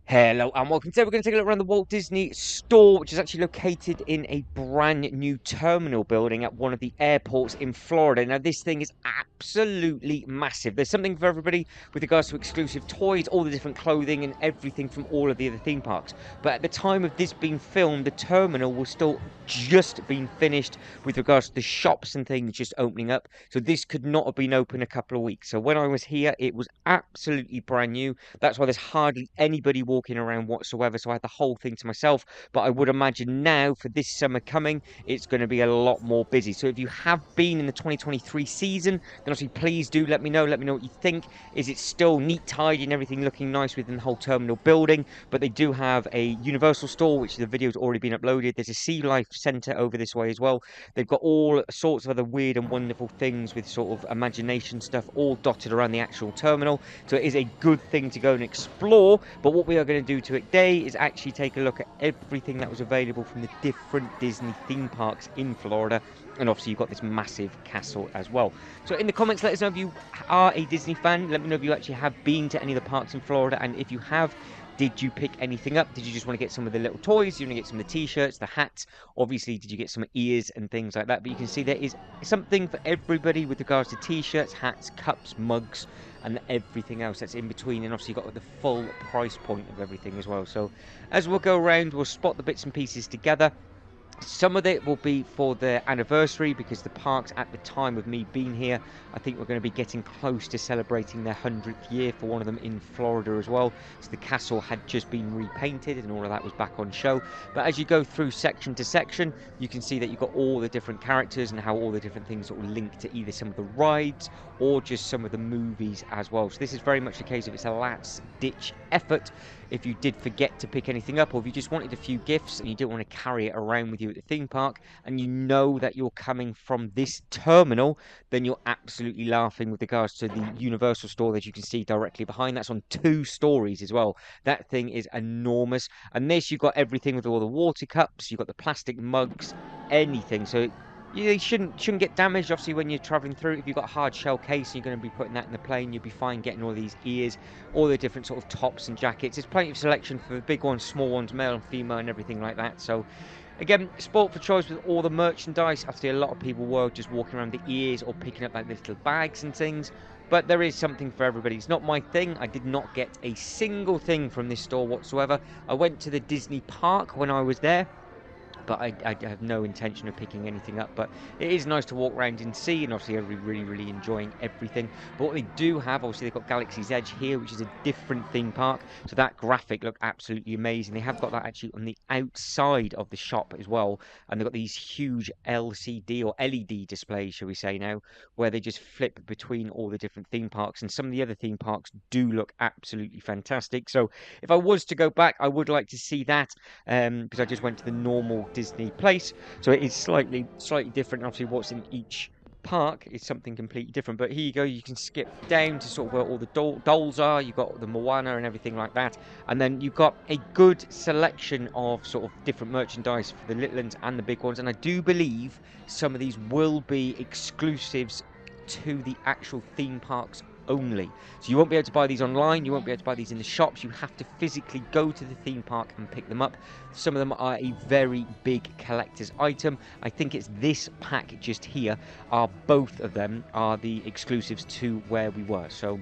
Hello and welcome. Today we're going to take a look around the Walt Disney store, which is actually located in a brand new terminal building at one of the airports in Florida. Now, this thing is absolutely massive. There's something for everybody with regards to exclusive toys, all the different clothing and everything from all of the other theme parks. But at the time of this being filmed, the terminal was still just being finished with regards to the shops and things just opening up. So this could not have been open a couple of weeks. So when I was here, it was absolutely brand new. That's why there's hardly anybody walking around whatsoever. So I had the whole thing to myself. But I would imagine now for this summer coming, it's going to be a lot more busy. So if you have been in the 2023 season, then obviously please do let me know. Let me know what you think. Is it still neat, tidy, and everything looking nice within the whole terminal building? But they do have a Universal store, which the video's already been uploaded. There's a Sea Life Centre over this way as well. They've got all sorts of other weird and wonderful things with sort of imagination stuff all dotted around the actual terminal. So it is a good thing to go and explore. But what we are going to do today is actually take a look at everything that was available from the different Disney theme parks in Florida. And obviously you've got this massive castle as well. So in the comments, let us know if you are a Disney fan. Let me know if you actually have been to any of the parks in Florida. And if you have, did you pick anything up? Did you just want to get some of the little toys? Did you want to get some of the t-shirts, the hats? Obviously, did you get some ears and things like that? But you can see there is something for everybody with regards to t-shirts, hats, cups, mugs, and everything else that's in between. And obviously you've got the full price point of everything as well. So as we'll go around, we'll spot the bits and pieces together. Some of it will be for their anniversary because the parks at the time of me being here, I think we're going to be getting close to celebrating their 100th year for one of them in Florida as well. So the castle had just been repainted and all of that was back on show. But as you go through section to section, you can see that you've got all the different characters and how all the different things sort of link to either some of the rides or just some of the movies as well. So this is very much a case of it's a last ditch effort if you did forget to pick anything up, or if you just wanted a few gifts and you didn't want to carry it around with you at the theme park, and you know that you're coming from this terminal, then you're absolutely laughing with regards to the Universal store that you can see directly behind. That's on 2 stories as well. That thing is enormous. And this, you've got everything with all the water cups, you've got the plastic mugs, anything. So you shouldn't get damaged. Obviously, when you're traveling through, if you've got a hard shell case and you're going to be putting that in the plane, you'll be fine getting all these ears, all the different sort of tops and jackets. There's plenty of selection for the big ones, small ones, male and female, and everything like that. So again, sport for choice with all the merchandise. I see a lot of people were just walking around the ears or picking up like little bags and things. But there is something for everybody. It's not my thing. I did not get a single thing from this store whatsoever. I went to the Disney park when I was there, but I have no intention of picking anything up. But it is nice to walk around and see, and obviously everybody really enjoying everything. But what they do have, obviously they've got Galaxy's Edge here, which is a different theme park, so that graphic looked absolutely amazing. They have got that actually on the outside of the shop as well, and they've got these huge LCD or LED displays, shall we say now, where they just flip between all the different theme parks, and some of the other theme parks do look absolutely fantastic. So if I was to go back, I would like to see that, because I just went to the normal Disney place, so it is slightly different. Obviously what's in each park is something completely different, but here you go, you can skip down to sort of where all the dolls are. You've got the Moana and everything like that, and then you've got a good selection of sort of different merchandise for the little ones and the big ones, and I do believe some of these will be exclusives to the actual theme parks only. So you won't be able to buy these online, you won't be able to buy these in the shops. You have to physically go to the theme park and pick them up. Some of them are a very big collector's item. I think it's this pack just here, are both of them are the exclusives to where we were. So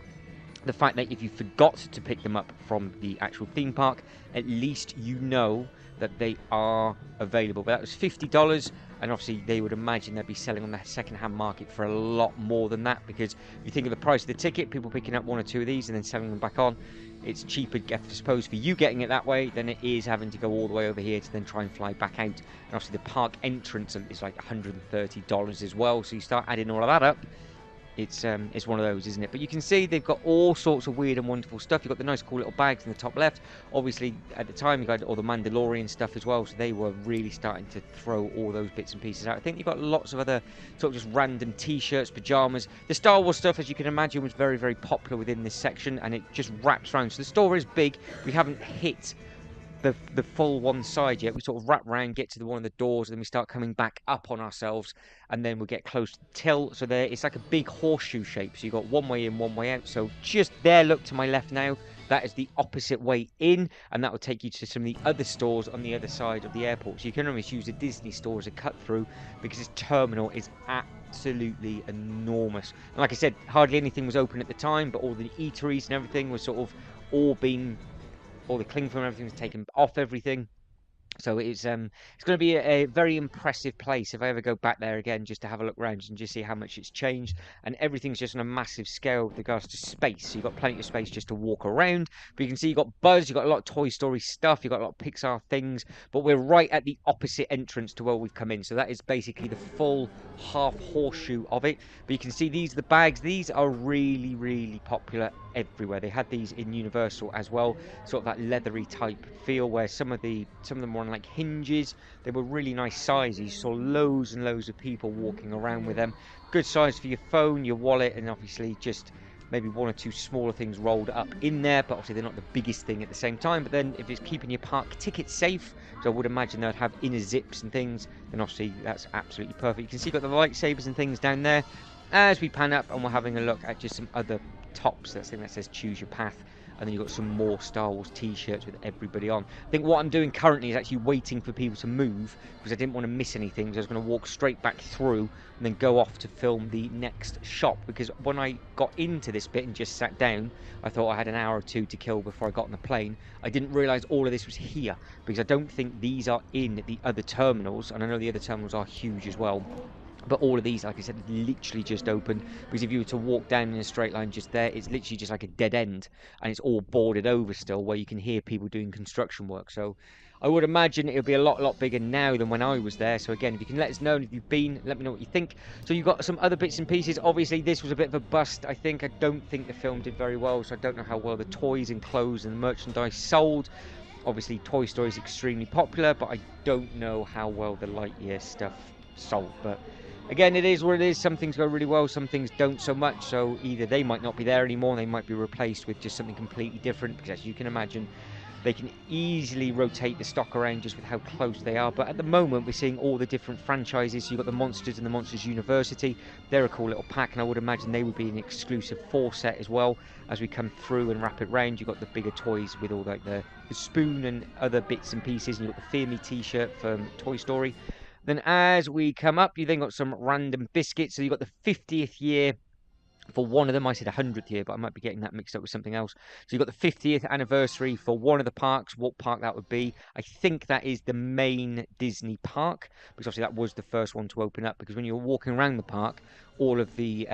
the fact that if you forgot to pick them up from the actual theme park, at least you know that they are available. But that was $50, and obviously they would imagine they'd be selling on the second-hand market for a lot more than that, because if you think of the price of the ticket, people picking up 1 or 2 of these and then selling them back on, it's cheaper, I suppose, for you getting it that way than it is having to go all the way over here to then try and fly back out. And obviously the park entrance is like $130 as well, so you start adding all of that up, it's one of those, isn't it? But you can see they've got all sorts of weird and wonderful stuff. You've got the nice cool little bags in the top left. Obviously at the time you got all the Mandalorian stuff as well, so they were really starting to throw all those bits and pieces out. I think you've got lots of other sort of just random t-shirts, pajamas. The Star Wars stuff, as you can imagine, was very, very popular within this section, and it just wraps around. So the store is big. We haven't hit the full one side yet. We sort of wrap around, get to one of the doors, and then we start coming back up on ourselves, and then we'll get close to the till. So there, it's like a big horseshoe shape. So you've got one way in, one way out. So just there, look to my left now, that is the opposite way in, and that will take you to some of the other stores on the other side of the airport. So you can almost use a Disney store as a cut through, because this terminal is absolutely enormous. And like I said, hardly anything was open at the time, but all the eateries and everything was sort of all the cling film and everything was taken off everything. So it's going to be a very impressive place if I ever go back there again, just to have a look around and just see how much it's changed. And everything's just on a massive scale with regards to space. So you've got plenty of space just to walk around. But you can see you've got Buzz, you've got a lot of Toy Story stuff, you've got a lot of Pixar things. But we're right at the opposite entrance to where we've come in. So that is basically the full half horseshoe of it. But you can see these are the bags. These are really, really popular everywhere. They had these in Universal as well, sort of that leathery type feel, where some of them were on like hinges. They were really nice sizes. You saw loads and loads of people walking around with them. Good size for your phone, your wallet, and obviously just maybe one or two smaller things rolled up in there, but obviously they're not the biggest thing at the same time. But then if it's keeping your park ticket safe, so I would imagine they'd have inner zips and things, then obviously that's absolutely perfect. You can see you've got the lightsabers and things down there. As we pan up and we're having a look at just some other tops, that thing that says choose your path, and then you've got some more Star Wars t-shirts with everybody on. I think what I'm doing currently is actually waiting for people to move, because I didn't want to miss anything, so I was going to walk straight back through and then go off to film the next shop. Because when I got into this bit and just sat down, I thought I had an hour or two to kill before I got on the plane. I didn't realise all of this was here, because I don't think these are in the other terminals, and I know the other terminals are huge as well. But all of these, like I said, literally just opened, because if you were to walk down in a straight line just there, it's literally just like a dead end, and it's all boarded over still, where you can hear people doing construction work. So I would imagine it'll be a lot bigger now than when I was there. So again, if you can let us know, and if you've been, let me know what you think. So you've got some other bits and pieces. Obviously this was a bit of a bust, I think. I don't think the film did very well, so I don't know how well the toys and clothes and merchandise sold. Obviously Toy Story is extremely popular, but I don't know how well the Lightyear stuff sold. But again, it is what it is. Some things go really well, some things don't so much. So either they might not be there anymore, they might be replaced with just something completely different, because as you can imagine, they can easily rotate the stock around just with how close they are. But at the moment, we're seeing all the different franchises. So you've got the Monsters and the Monsters University. They're a cool little pack, and I would imagine they would be an exclusive 4 set as well. As we come through and wrap it round, you've got the bigger toys with all like the spoon and other bits and pieces. And you've got the Fear Me t-shirt from Toy Story. Then as we come up, you then got some random biscuits. So you've got the 50th year for one of them. I said 100th year, but I might be getting that mixed up with something else. So you've got the 50th anniversary for one of the parks. What park that would be? I think that is the main Disney park, because obviously that was the first one to open up, because when you were walking around the park, all of the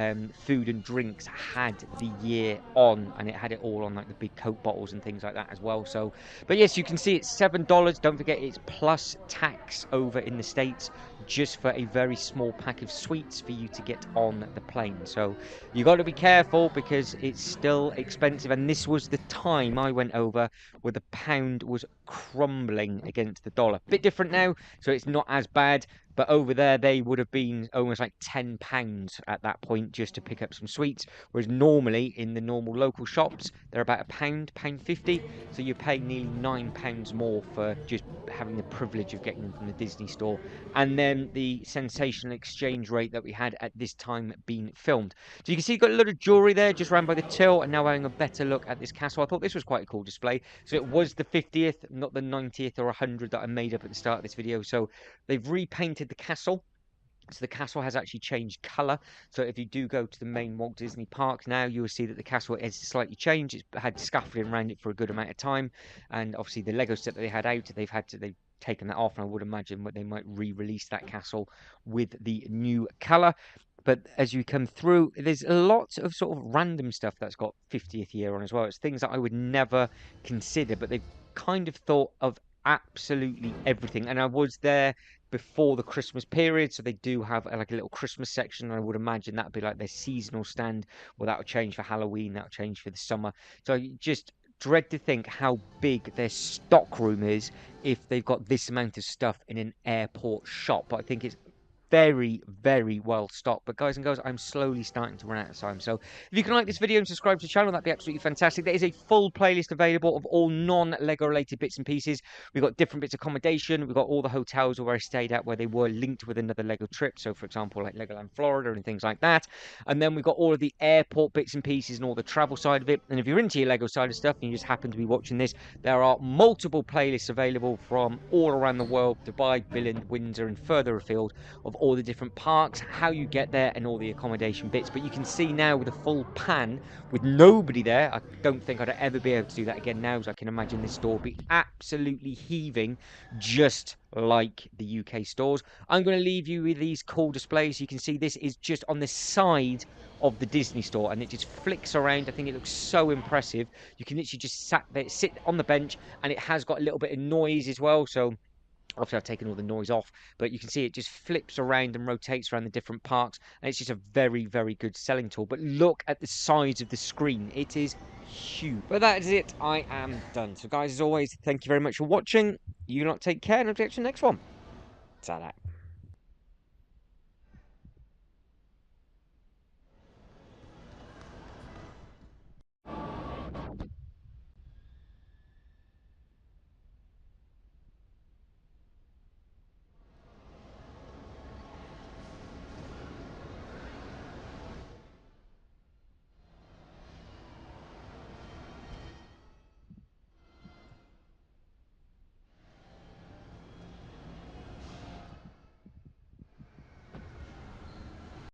food and drinks had the year on, and it had it all on like the big Coke bottles and things like that as well. So, but yes, you can see it's $7. Don't forget it's plus tax over in the States, just for a very small pack of sweets for you to get on the plane. So you got to be careful, because it's still expensive, and this was the time I went over where the pound was crumbling against the dollar. Bit different now, so it's not as bad. But over there, they would have been almost like £10 at that point just to pick up some sweets. Whereas normally in the normal local shops, they're about £1, £1.50. So you pay nearly £9 more for just having the privilege of getting them from the Disney store. And then the sensational exchange rate that we had at this time being filmed. So you can see you've got a lot of jewellery there just round by the till, and now having a better look at this castle. I thought this was quite a cool display. So it was the 50th, not the 90th or 100 that I made up at the start of this video. So they've repainted the castle. So the castle has actually changed colour. So if you do go to the main Walt Disney Park now, you will see that the castle is slightly changed. It's had scaffolding around it for a good amount of time. And obviously the Lego set that they had out, they've taken that off. And I would imagine they might re-release that castle with the new colour. But as you come through, there's a lot of sort of random stuff that's got 50th year on as well. It's things that I would never consider, but they've kind of thought of absolutely everything. And I was there before the Christmas period, so they do have like a little Christmas section, and I would imagine that would be like their seasonal stand. Well, that will change for Halloween, that will change for the summer. So you just dread to think how big their stock room is if they've got this amount of stuff in an airport shop. But I think it's very, very well stocked. But guys and girls, I'm slowly starting to run out of time. So if you can like this video and subscribe to the channel, that'd be absolutely fantastic. There is a full playlist available of all non-Lego related bits and pieces. We've got different bits of accommodation. We've got all the hotels where I stayed at where they were linked with another Lego trip. So for example, like Legoland Florida and things like that. And then we've got all of the airport bits and pieces and all the travel side of it. And if you're into your Lego side of stuff and you just happen to be watching this, there are multiple playlists available from all around the world, Dubai, Billund, Windsor, and further afield, of all the different parks, how you get there, and all the accommodation bits. But you can see now with a full pan, with nobody there, I don't think I'd ever be able to do that again now, as I can imagine this store be absolutely heaving, just like the UK stores. I'm going to leave you with these cool displays. You can see this is just on the side of the Disney store, and it just flicks around. I think it looks so impressive. You can literally just sit on the bench, and it has got a little bit of noise as well. So obviously I've taken all the noise off, but you can see it just flips around and rotates around the different parks, and it's just a very, very good selling tool. But look at the size of the screen. It is huge. But that is it. I am done. So guys, as always, thank you very much for watching. You lot take care, and I'll catch you next one. Ta-da.